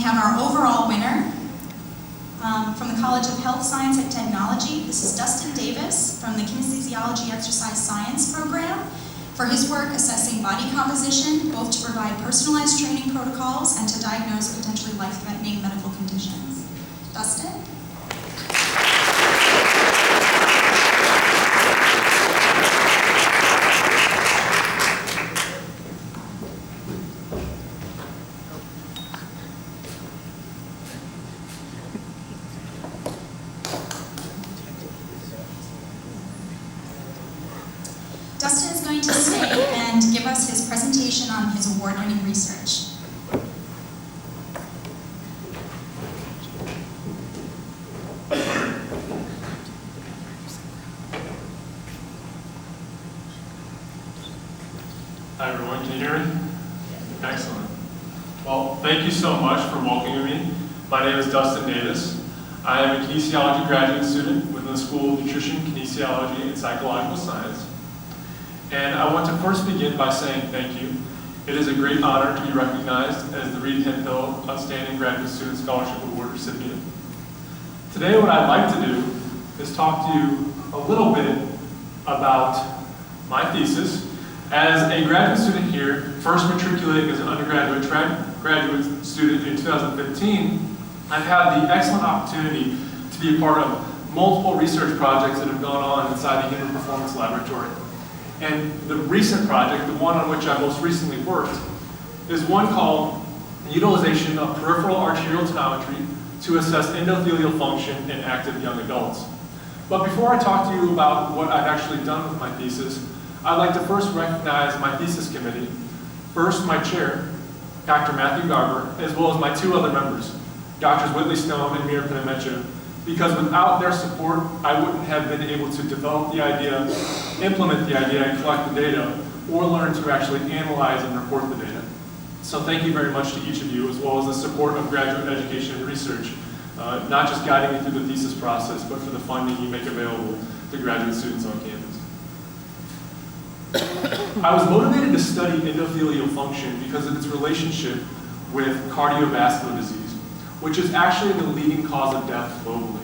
We have our overall winner from the College of Health Science and Technology. This is Dustin Davis from the Kinesiology Exercise Science program for his work assessing body composition, both to provide personalized training protocols and to diagnose potentially life-threatening medical conditions. Dustin? Dustin is going to stay and give us his presentation on his award-winning research. Hi everyone, can you hear me? Excellent. Well, thank you so much for welcoming me. My name is Dustin Davis. I am a kinesiology graduate student within the School of Nutrition, Kinesiology, and Psychological Science. And I want to first begin by saying thank you. It is a great honor to be recognized as the Reid Hemphill Outstanding Graduate Student Scholarship Award recipient. Today what I'd like to do is talk to you a little bit about my thesis. As a graduate student here, first matriculating as an undergraduate graduate student in 2015, I've had the excellent opportunity to be a part of multiple research projects that have gone on inside the Human Performance Laboratory. And the recent project, the one on which I most recently worked, is one called Utilization of Peripheral Arterial Tonometry to Assess Endothelial Function in Active Young Adults. But before I talk to you about what I've actually done with my thesis, I'd like to first recognize my thesis committee. First, my chair, Dr. Matthew Garber, as well as my two other members, Drs. Whitley Stone and Mira Pinamecha, because without their support, I wouldn't have been able to develop the idea, implement the idea, and collect the data, or learn to actually analyze and report the data. So thank you very much to each of you, as well as the support of graduate education and research, not just guiding me through the thesis process, but for the funding you make available to graduate students on campus. I was motivated to study endothelial function because of its relationship with cardiovascular disease, which is actually the leading cause of death globally.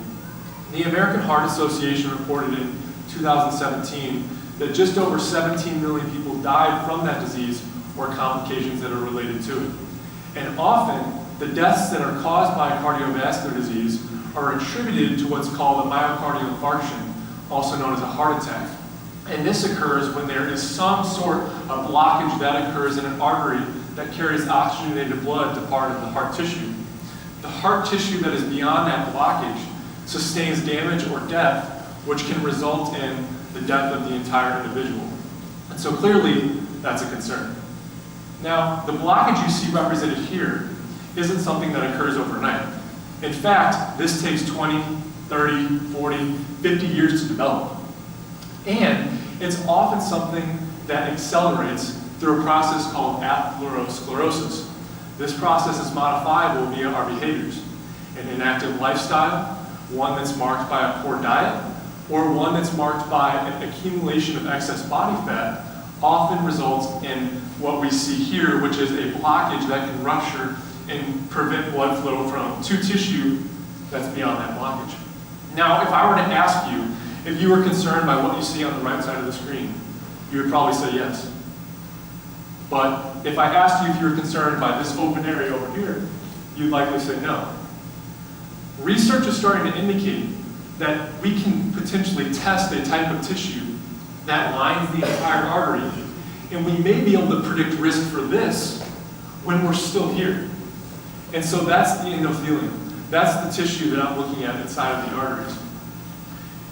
The American Heart Association reported in 2017 that just over 17 million people died from that disease or complications that are related to it. And often, the deaths that are caused by cardiovascular disease are attributed to what's called a myocardial infarction, also known as a heart attack. And this occurs when there is some sort of blockage that occurs in an artery that carries oxygenated blood to part of the heart tissue. The heart tissue that is beyond that blockage sustains damage or death, which can result in the death of the entire individual. And so clearly, that's a concern. Now, the blockage you see represented here isn't something that occurs overnight. In fact, this takes 20, 30, 40, 50 years to develop. And it's often something that accelerates through a process called atherosclerosis. This process is modifiable via our behaviors. An inactive lifestyle, one that's marked by a poor diet, or one that's marked by an accumulation of excess body fat, often results in what we see here, which is a blockage that can rupture and prevent blood flow to tissue that's beyond that blockage. Now, if I were to ask you if you were concerned by what you see on the right side of the screen, you would probably say yes. But if I asked you if you were concerned by this open area over here, you'd likely say no. Research is starting to indicate that we can potentially test a type of tissue that lines the entire artery, and we may be able to predict risk for this when we're still here. And so that's the endothelium. That's the tissue that I'm looking at inside of the arteries.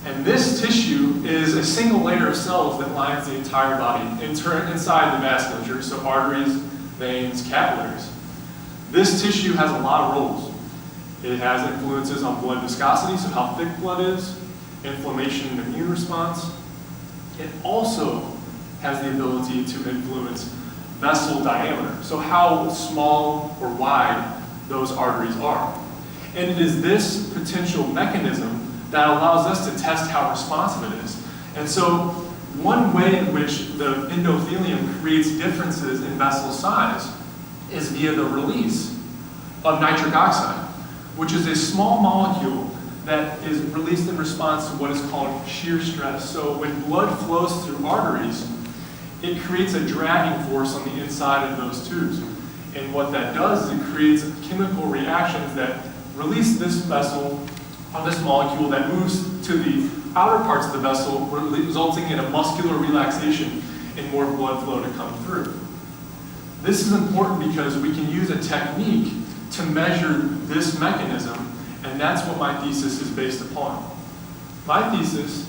And this tissue is a single layer of cells that lines the entire body inside the vasculature, so arteries, veins, capillaries. This tissue has a lot of roles. It has influences on blood viscosity, so how thick blood is, inflammation and immune response. It also has the ability to influence vessel diameter, so how small or wide those arteries are. And it is this potential mechanism that allows us to test how responsive it is. And so one way in which the endothelium creates differences in vessel size is via the release of nitric oxide, which is a small molecule that is released in response to what is called shear stress. So when blood flows through arteries, it creates a dragging force on the inside of those tubes. And what that does is it creates chemical reactions that release this vessel, or this molecule, that moves to the outer parts of the vessel, resulting in a muscular relaxation and more blood flow to come through. This is important because we can use a technique to measure this mechanism, and that's what my thesis is based upon. My thesis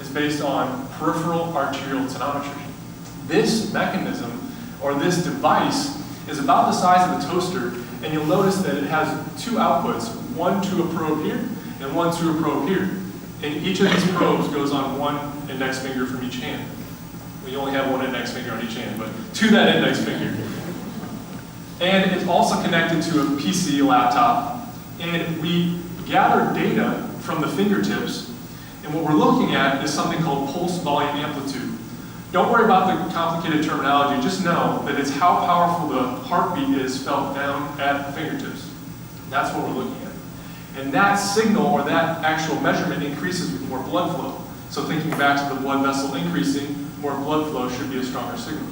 is based on peripheral arterial tonometry. This mechanism, or this device, is about the size of a toaster, and you'll notice that it has two outputs, one to a probe here and one to a probe here. And each of these probes goes on one index finger from each hand. We only have one index finger on each hand, but to that index finger. And it's also connected to a PC, a laptop, and we gather data from the fingertips, and what we're looking at is something called pulse volume amplitude. Don't worry about the complicated terminology, just know that it's how powerful the heartbeat is felt down at the fingertips. That's what we're looking at. And that signal, or that actual measurement, increases with more blood flow. So thinking back to the blood vessel increasing, more blood flow should be a stronger signal.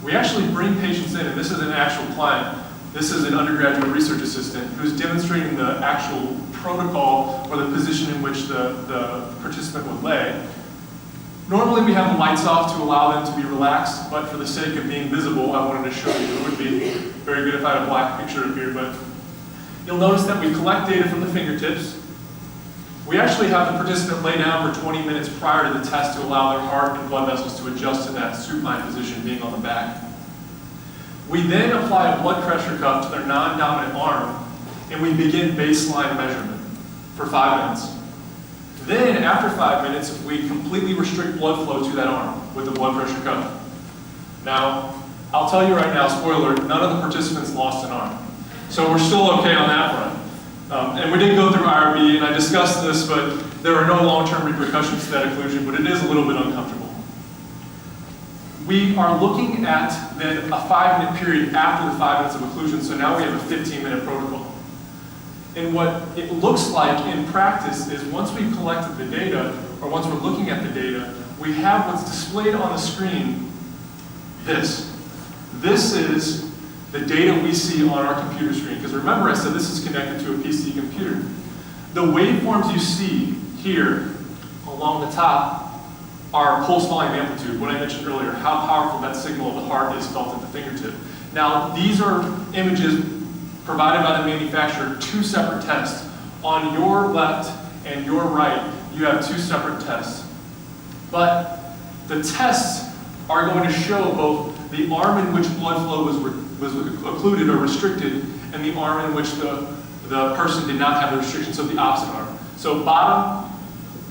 We actually bring patients in, and this is an actual client. This is an undergraduate research assistant who's demonstrating the actual protocol or the position in which the participant would lay. Normally we have the lights off to allow them to be relaxed, but for the sake of being visible, I wanted to show you. It would be very good if I had a black picture up here, but you'll notice that we collect data from the fingertips. We actually have the participant lay down for 20 minutes prior to the test to allow their heart and blood vessels to adjust to that supine position, being on the back. We then apply a blood pressure cuff to their non-dominant arm, and we begin baseline measurement for 5 minutes. Then, after 5 minutes, we completely restrict blood flow to that arm with the blood pressure cuff. Now, I'll tell you right now, spoiler, none of the participants lost an arm. So we're still okay on that front. And we did go through IRB, and I discussed this, but there are no long-term repercussions to that occlusion, but it is a little bit uncomfortable. We are looking at then a 5-minute period after the 5 minutes of occlusion, so now we have a 15-minute protocol. And what it looks like in practice is once we've collected the data, or once we're looking at the data, we have what's displayed on the screen, this. This is the data we see on our computer screen. Because remember I said this is connected to a PC computer. The waveforms you see here along the top are pulse volume amplitude, what I mentioned earlier, how powerful that signal of the heart is felt at the fingertip. Now, these are images provided by the manufacturer, 2 separate tests. On your left and your right, you have 2 separate tests. But the tests are going to show both the arm in which blood flow was occluded or restricted, and the arm in which the person did not have the restrictions of the opposite arm. So bottom,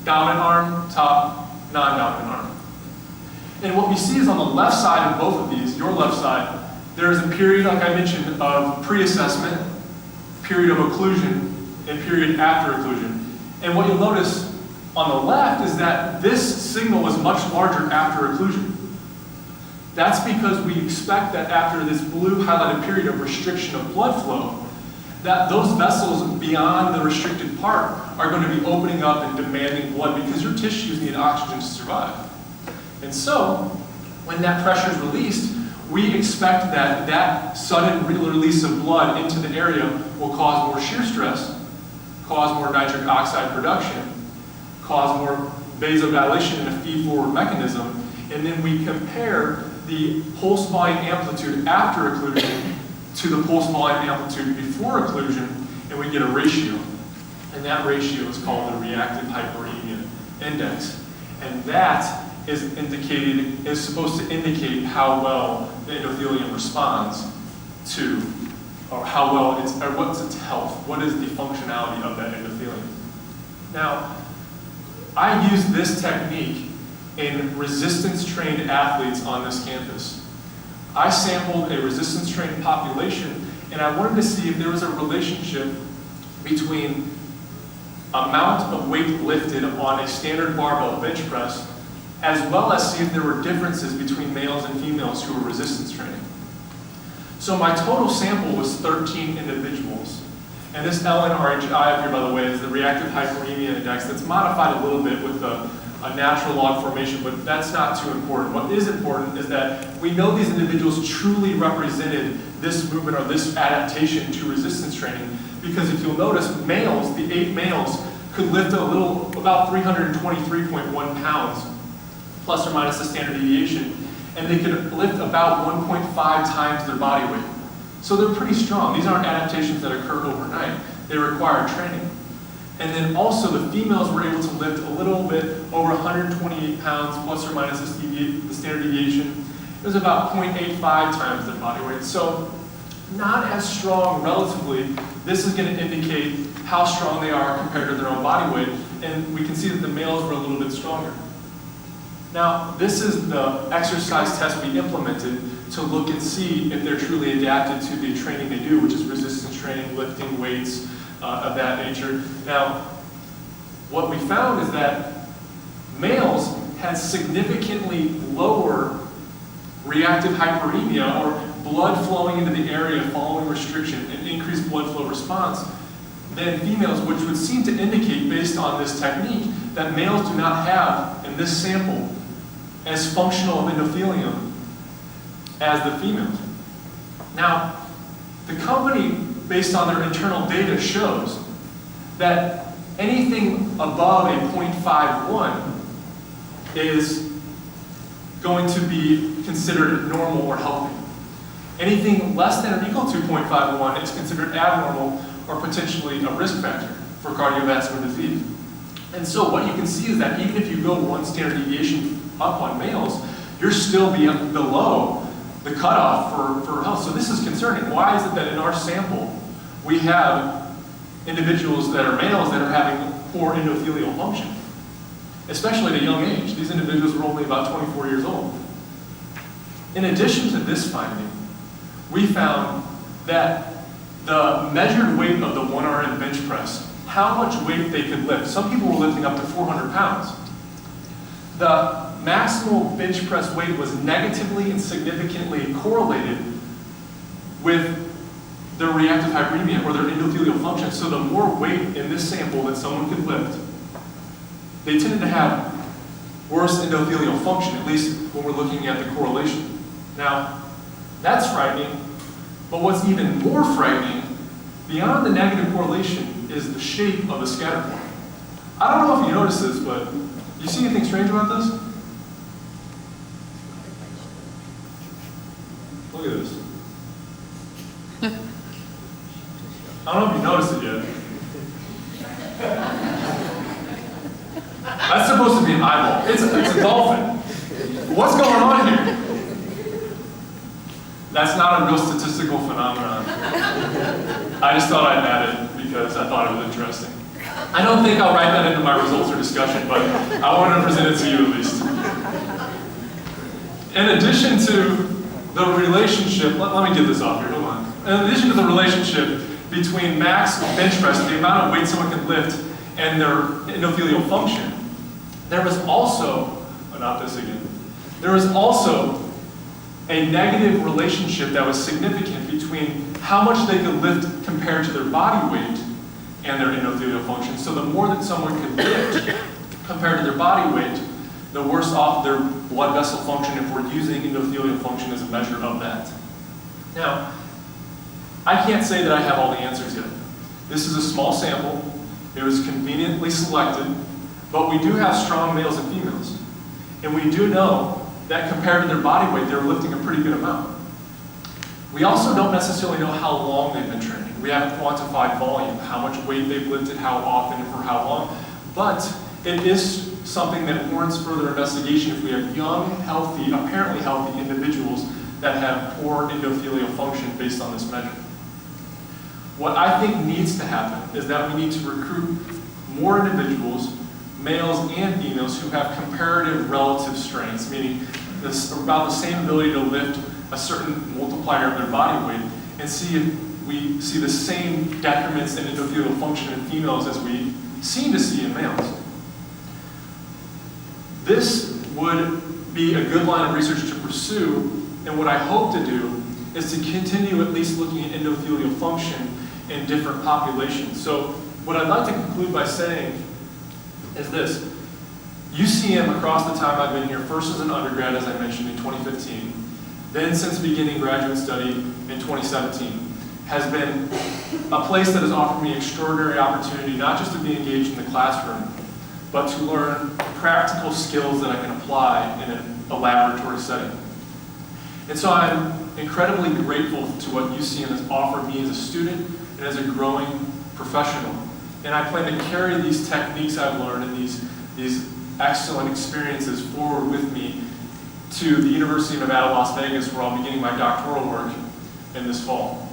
dominant arm, top, non-dominant arm. And what we see is on the left side of both of these, your left side, there is a period, like I mentioned, of pre-assessment, period of occlusion, and period after occlusion. And what you'll notice on the left is that this signal is much larger after occlusion. That's because we expect that after this blue highlighted period of restriction of blood flow, that those vessels beyond the restricted part are going to be opening up and demanding blood because your tissues need oxygen to survive. And so, when that pressure is released, we expect that that sudden release of blood into the area will cause more shear stress, cause more nitric oxide production, cause more vasodilation in a feed-forward mechanism, and then we compare the pulse volume amplitude after occlusion to the pulse volume amplitude before occlusion, and we get a ratio. And that ratio is called the reactive hyperemia index. And that is supposed to indicate how well the endothelium responds to, or how well what's its health, what is the functionality of that endothelium. Now, I use this technique in resistance-trained athletes on this campus. I sampled a resistance-trained population, and I wanted to see if there was a relationship between amount of weight lifted on a standard barbell bench press, as well as see if there were differences between males and females who were resistance training. So my total sample was 13 individuals. And this LNRHI up here, by the way, is the reactive hyperemia index that's modified a little bit with a natural log formation, but that's not too important. What is important is that we know these individuals truly represented this movement or this adaptation to resistance training, because if you'll notice, males, the 8 males, could lift about 323.1 pounds, plus or minus the standard deviation, and they could lift about 1.5 times their body weight. So they're pretty strong. These aren't adaptations that occur overnight. They require training. And then also the females were able to lift a little bit over 128 pounds, plus or minus the standard deviation. It was about 0.85 times their body weight. So not as strong relatively. This is going to indicate how strong they are compared to their own body weight. And we can see that the males were a little bit stronger. Now, this is the exercise test we implemented to look and see if they're truly adapted to the training they do, which is resistance training, lifting weights, of that nature. Now, what we found is that males had significantly lower reactive hyperemia, or blood flowing into the area following restriction, and increased blood flow response than females, which would seem to indicate, based on this technique, that males do not have, in this sample, as functional of endothelium as the females. Now, the company, based on their internal data, shows that anything above a 0.51 is going to be considered normal or healthy. Anything less than or equal to 0.51 is considered abnormal or potentially a risk factor for cardiovascular disease. And so what you can see is that even if you go 1 standard deviation up on males, you're still below the cutoff for health. So this is concerning. Why is it that in our sample we have individuals that are males that are having poor endothelial function, especially at a young age? These individuals were only about 24 years old. In addition to this finding, we found that the measured weight of the 1RM bench press, how much weight they could lift. Some people were lifting up to 400 pounds. The maximal bench press weight was negatively and significantly correlated with their reactive hyperemia, or their endothelial function. So the more weight in this sample that someone could lift, they tended to have worse endothelial function, at least when we're looking at the correlation. Now, that's frightening, but what's even more frightening, beyond the negative correlation, is the shape of the scatter point. I don't know if you noticed this, but you see anything strange about this? Look at this. I don't know if you noticed it yet. That's supposed to be an eyeball. It's a dolphin. What's going on here? That's not a real statistical phenomenon. I just thought I'd add it because I thought it was interesting. I don't think I'll write that into my results or discussion, but I wanted to present it to you at least. In addition to the relationship, let me get this off here, hold on. In addition to the relationship between max bench press, the amount of weight someone can lift, and their endothelial function, there was also, not this again, there was also a negative relationship that was significant between how much they could lift compared to their body weight and their endothelial function. So the more that someone could lift compared to their body weight, the worse off their blood vessel function, if we're using endothelial function as a measure of that. Now, I can't say that I have all the answers yet. This is a small sample. It was conveniently selected, but we do have strong males and females. And we do know that compared to their body weight, they're lifting a pretty good amount. We also don't necessarily know how long they've been training. We haven't quantified volume, how much weight they've lifted, how often, and for how long. But it is something that warrants further investigation if we have young, healthy, apparently healthy individuals that have poor endothelial function based on this measure. What I think needs to happen is that we need to recruit more individuals, males and females, who have comparative relative strengths, meaning about the same ability to lift a certain multiplier of their body weight, and see if we see the same decrements in endothelial function in females as we seem to see in males. This would be a good line of research to pursue, and what I hope to do is to continue at least looking at endothelial function in different populations. So what I'd like to conclude by saying is this. UCM, across the time I've been here, first as an undergrad, as I mentioned, in 2015, then since beginning graduate study in 2017, has been a place that has offered me extraordinary opportunity, not just to be engaged in the classroom, but to learn practical skills that I can apply in a laboratory setting. And so I'm incredibly grateful to what UCM has offered me as a student and as a growing professional. And I plan to carry these techniques I've learned and these excellent experiences forward with me to the University of Nevada, Las Vegas, where I'll be getting my doctoral work in this fall.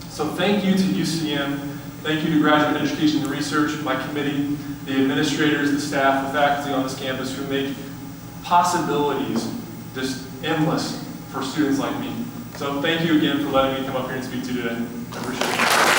So thank you to UCM, thank you to Graduate Education and Research, my committee, the administrators, the staff, the faculty on this campus who make possibilities just endless for students like me. So thank you again for letting me come up here and speak to you today. I appreciate it.